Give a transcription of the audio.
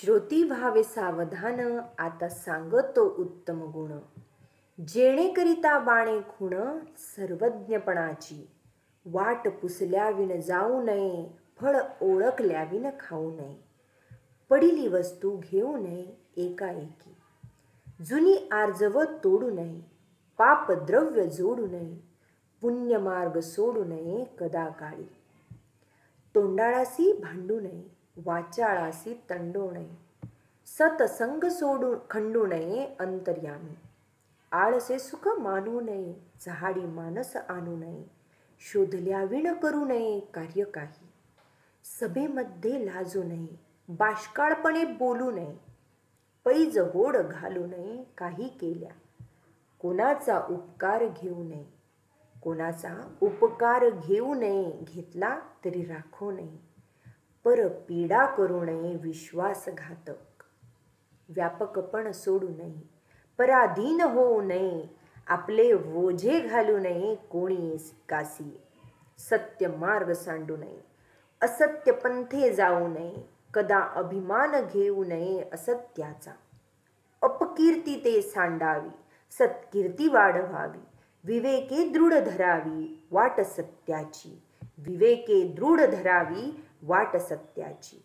श्रोती व्हावे सावधान, आता सांगतो उत्तम गुण. जेणेकरिता बाणे खूण, सर्वज्ञपणाची. वाट पुसल्याविन जाऊ नये, फळ ओळखल्याविन खाऊ नये. पडिली वस्तू घेऊ नये एकाएकी. जुनी आर्जवत तोडू नये, पाप द्रव्य जोडू नये. पुण्यमार्ग सोडू नये कदाकाळी. तोंडाळासी भांडू नये, वाचाळासी तंडू नये. सतसंग सोडू खंडू नये अंतर्यामी. आळसे सुख मानू नये, चहाडी मानस आणू नये. शोधल्याविण करू नये कार्य काही. सभेमध्ये लाजू नये, बाष्काळपणे बोलू नये. पैज होड घालू नये काही केल्या. कोणाचा उपकार घेऊ नये, कोणाचा उपकार घेऊ नये. घेतला तरी राखू नये. पर पीडा करू नये विश्वासघातक. व्यापकपण सोडू नये, पराधीन होऊ नये. आपले ओझे घालू नये कोणी कासी. सत्य मार्ग सांडू नये, असत्य पंथे जाऊ नये. कदा अभिमान घेऊ नये असत्याचा. अपकीर्ती ते सांडावी, सत्कीर्ती वाढवावी. विवेके दृढ धरावी वाट सत्याची. विवेके दृढ धरावी वाट सत्याची.